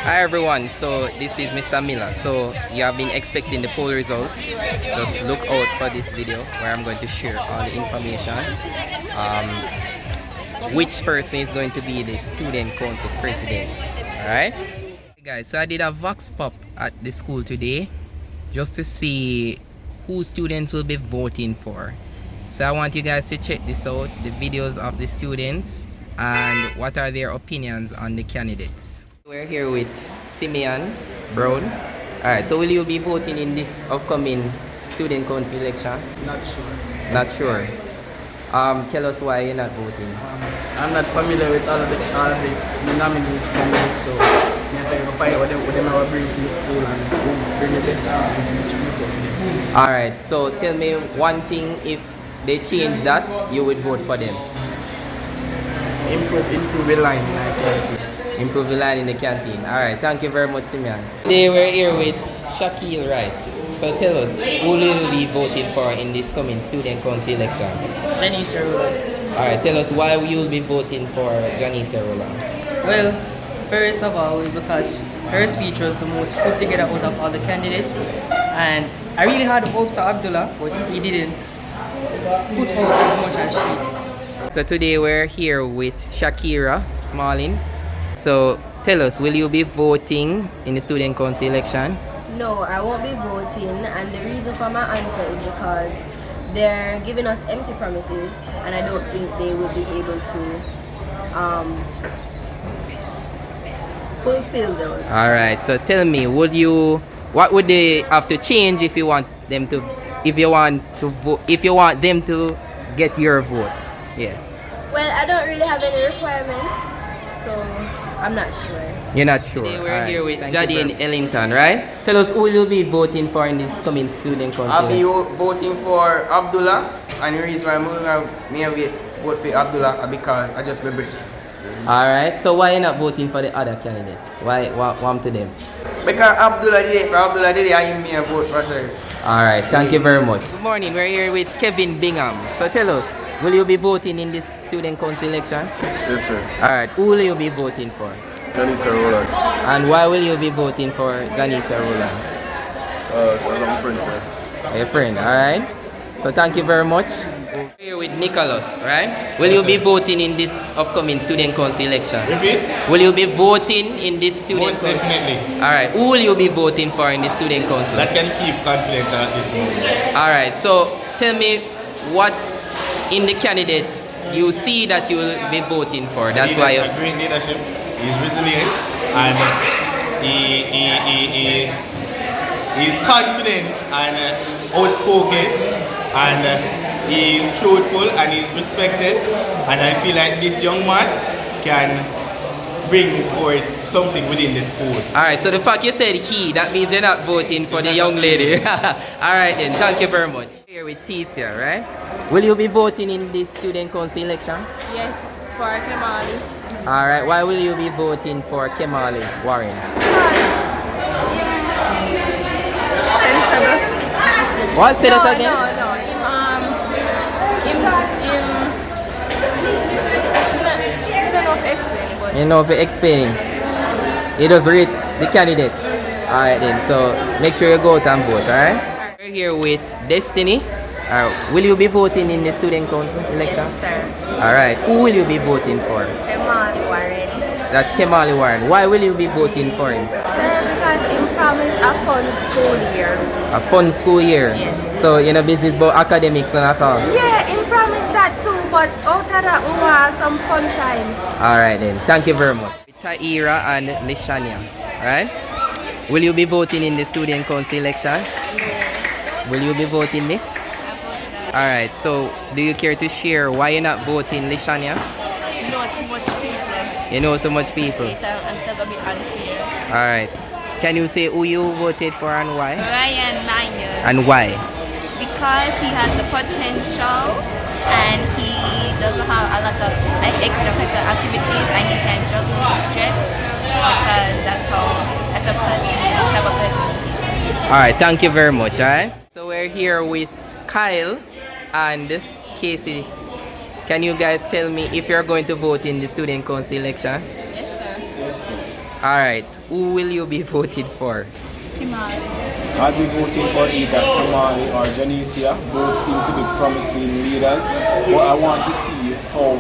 Hi everyone, so this is Mr. Miller. So you have been expecting the poll results. Just look out for this video where I'm going to share all the information. Um, which person is going to be the student council president. Alright? Hey guys, so I did a vox pop at the school today just to see who students will be voting for. So I want you guys to check this out, the videos of the students and what are their opinions on the candidates. We're here with Simeon Brown. Alright, so will you be voting in this upcoming student council election? Not sure. Not sure. Tell us why you're not voting. I'm not familiar with all of the nominees candidates, so I have to find out what them will bring to the school and who bring the best for them. Alright, so tell me one thing, if they change that, you would vote for them. Improve the line in our canteen. Improve the line in the canteen. Alright, thank you very much, Simeon. Today we're here with Shaquille Wright. So tell us, who will you be voting for in this coming student council election? Jenny Cerula. Alright, tell us why you will be voting for Johnny Cerula. Well, first of all, because her speech was the most put together out of all the candidates, and I really had hopes of Abdullah, but he didn't put out as much as she did. So today we're here with Shakira Smalling. So tell us, will you be voting in the student council election? No, I won't be voting, and the reason for my answer is because they're giving us empty promises, and I don't think they will be able to fulfill those. Alright, so tell me, what would they have to change if you want them to, if you want them to get your vote? Yeah. Well, I don't really have any requirements, so I'm not sure. You're not sure. Today we're here with Jody and Ellington, right? Tell us who you'll be voting for in this coming student council. I'll be voting for Abdullah, and the reason why I'm going to vote for Abdullah is because I just be British. Alright, so why you not voting for the other candidates? Why warm to them? Because Abdullah did it, I may vote for her. Alright, thank you very much. Good morning, we're here with Kevin Bingham. So tell us, will you be voting in this student council election? Yes, sir. Alright, who will you be voting for? Johnny Cerula. And why will you be voting for Johnny Cerula? I'm a friend, sir. Your friend, alright? So thank you very much. We're here with Nicholas, right? Will you be voting in this upcoming student council election? Repeat? Will you be voting in this student Most council? definitely. Alright, who will you be voting for in the student council? That can keep confidential at this moment. Alright, so tell me what in the candidate you see that you will be voting for. That's why a great leadership. He's resilient and he's confident and outspoken and he's truthful and he's respected, and I feel like this young man can bring forth something within the school. Alright, so the fact you said he, that means you're not voting for the young lady. Alright then, thank you very much. Here with Tesia, right? Will you be voting in this student council election? Yes, for Kemali. Alright, why will you be voting for Kemali Warren? What? Say that again? You know, for explaining. He does rate the candidate. Alright then, so make sure you go out and vote, alright? We're here with Destiny. Will you be voting in the student council election? Yes, sir. Alright, who will you be voting for? Kemali Warren. That's Kemali Warren. Why will you be voting for him? Sir, because he promised a fun school year. A fun school year. Yes. So you know business about academics and at all. Yeah, he promised that too, but out of that we want some fun time. Alright then, thank you very much. Taira and Lishania, right? Will you be voting in the student council election? Will you be voting, miss? Alright, so do you care to share why you're not voting, Lishania? You know too much people. You know too much people. And it's a bit unfair. Alright. Can you say who you voted for and why? Ryan Myers, And why? because he has the potential and he doesn't have a lot of like extracurricular activities and he can juggle his stress because that's a person, type of person he is. Alright, thank you very much, alright? So we're here with Kyle and Casey. Can you guys tell me if you're going to vote in the student council election? Yes, sir. Alright, who will you be voted for? Kimali. I'll be voting for either Kamali or Janicia. Both seem to be promising leaders, but I want to see how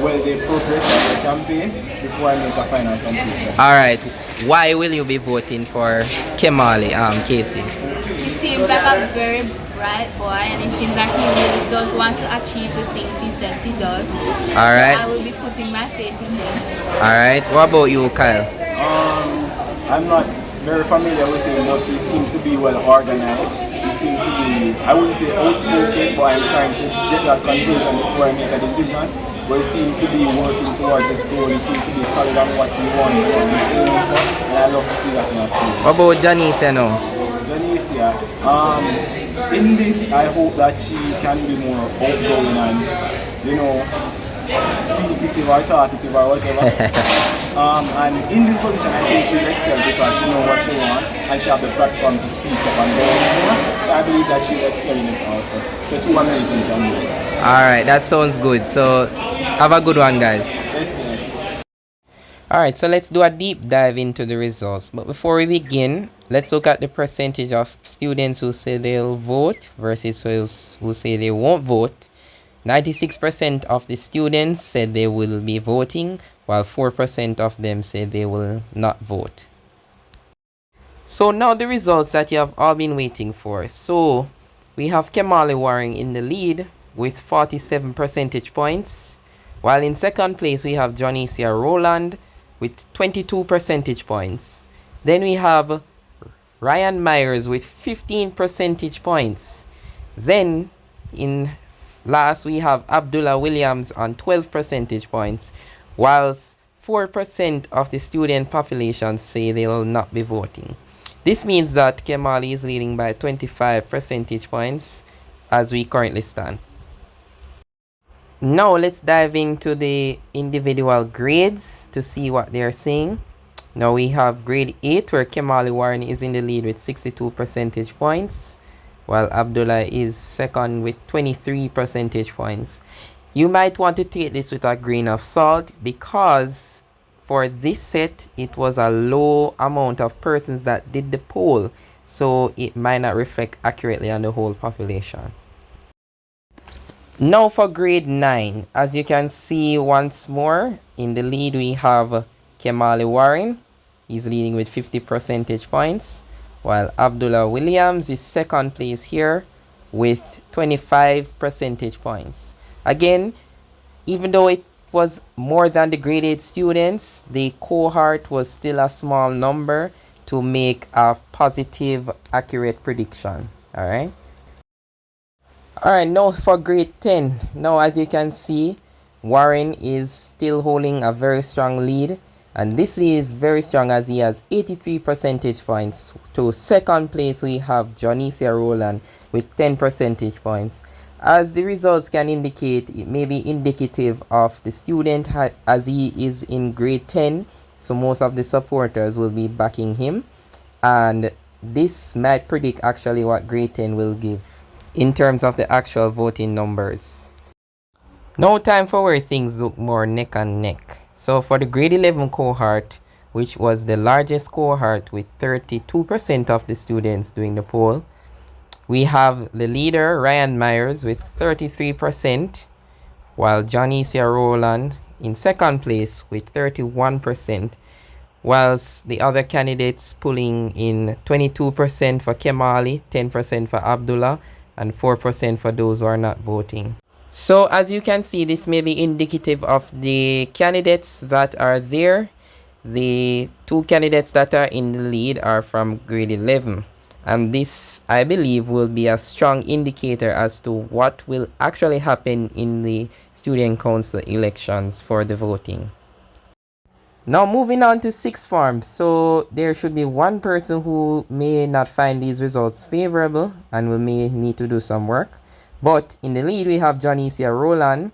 well they progress on their campaign before I make a final conclusion. Alright, why will you be voting for Kemali, Casey? He seems like a very bright boy, and it seems like he really does want to achieve the things he says he does. Alright. So I will be putting my faith in him. Alright, what about you, Kyle? I'm not very familiar with him, but he seems to be well organized. He seems to be, I wouldn't say outspoken, but I'm trying to get that conclusion before I make a decision. But he seems to be working towards his goal. He seems to be solid on what he wants and what he's aiming for. And I love to see that in a series. What about Janice, now? Janicia, in this, I hope that she can be more outgoing and, speakitive or talkative or whatever. And in this position, I think she'll excel because she knows what she wants and she has the platform to speak up and go more. So I believe that she'll excel in it also. So two amazing candidates. Alright, that sounds good. So have a good one, guys. Yes, sir. Alright, so let's do a deep dive into the results. But before we begin, let's look at the percentage of students who say they'll vote versus who say they won't vote. 96% of the students said they will be voting, while 4% of them said they will not vote. So now the results that you have all been waiting for. So we have Kemali Waring in the lead with 47 percentage points, while in second place we have Janicia Rowland with 22 percentage points. Then we have Ryan Myers with 15 percentage points. Then in last we have Abdullah Williams on 12 percentage points, whilst 4% of the student population say they will not be voting. This means that Kemali is leading by 25 percentage points as we currently stand. Now let's dive into the individual grades to see what they are saying. Now we have grade 8 where Kemali Warren is in the lead with 62 percentage points, while Abdullah is second with 23 percentage points. You might want to take this with a grain of salt because for this set it was a low amount of persons that did the poll, so it might not reflect accurately on the whole population. Now for grade 9, as you can see once more, in the lead we have Kemali Warren. He's leading with 50 percentage points, while Abdullah Williams is second place here with 25 percentage points. Again, even though it was more than the graded students, the cohort was still a small number to make a positive, accurate prediction. Alright, now for grade 10. Now as you can see, Warren is still holding a very strong lead, and this lead is very strong as he has 83 percentage points. To second place we have Janicia Rowland with 10 percentage points. As the results can indicate, it may be indicative of the student as he is in grade 10, so most of the supporters will be backing him, and this might predict actually what grade 10 will give in terms of the actual voting numbers. Now time for where things look more neck and neck. So for the grade 11 cohort, which was the largest cohort with 32% of the students doing the poll, we have the leader Ryan Myers with 33%, while Janicia Rowland in second place with 31%, whilst the other candidates pulling in 22% for Kemali, 10% for Abdullah, and 4% for those who are not voting. So as you can see, this may be indicative of the candidates that are there. The two candidates that are in the lead are from grade 11. And this, I believe, will be a strong indicator as to what will actually happen in the student council elections for the voting. Now moving on to sixth form. So there should be one person who may not find these results favorable and we may need to do some work. But in the lead we have Janicia Rowland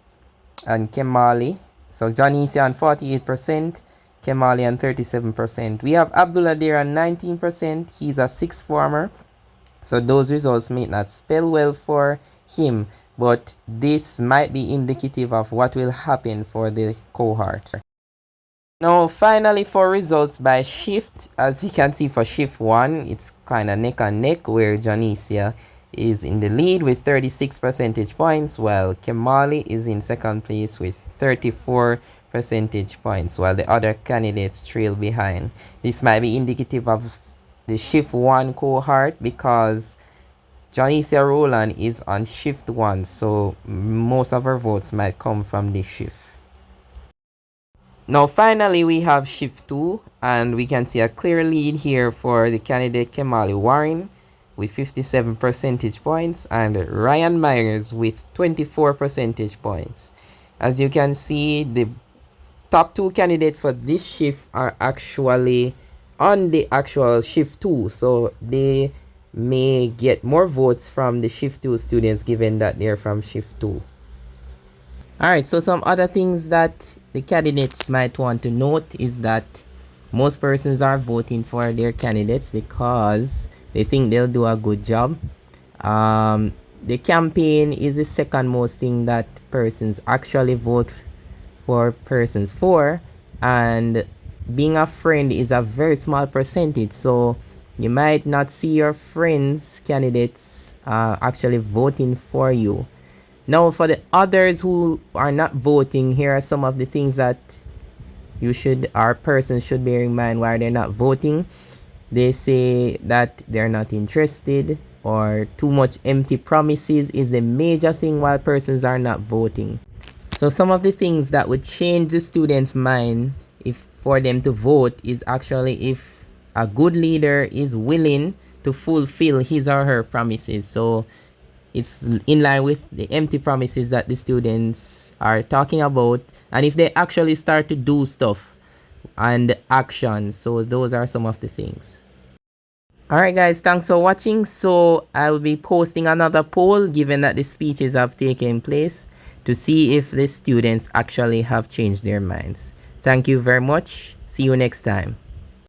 and Kemali. So Janicia on 48%, Kemali on 37%. We have Abdullah there on 19%. He's a sixth former, so those results may not spell well for him, but this might be indicative of what will happen for the cohort. Now finally for results by shift, as we can see for shift 1, it's kind of neck and neck where Janicia is in the lead with 36 percentage points, while Kemali is in second place with 34 percentage points, while the other candidates trail behind. This might be indicative of the shift 1 cohort because Janicia Roland is on shift 1, so most of her votes might come from this shift. Now finally we have shift 2, and we can see a clear lead here for the candidate Kemali Warren with 57 percentage points and Ryan Myers with 24 percentage points. As you can see, the top 2 candidates for this shift are actually on the actual shift 2, so they may get more votes from the shift 2 students given that they're from shift 2. Alright, so some other things that the candidates might want to note is that most persons are voting for their candidates because they think they'll do a good job. The campaign is the second most thing that persons actually vote for persons for, and being a friend is a very small percentage, so you might not see your friends candidates actually voting for you. Now for the others who are not voting, here are some of the things that our persons should bear in mind why they're not voting. They say that they're not interested, or too much empty promises is the major thing why persons are not voting. So some of the things that would change the students' mind for them to vote is actually if a good leader is willing to fulfill his or her promises. So it's in line with the empty promises that the students are talking about, and if they actually start to do stuff and action. So those are some of the things. Alright guys, thanks for watching. So I'll be posting another poll given that the speeches have taken place to see if the students actually have changed their minds. Thank you very much. See you next time.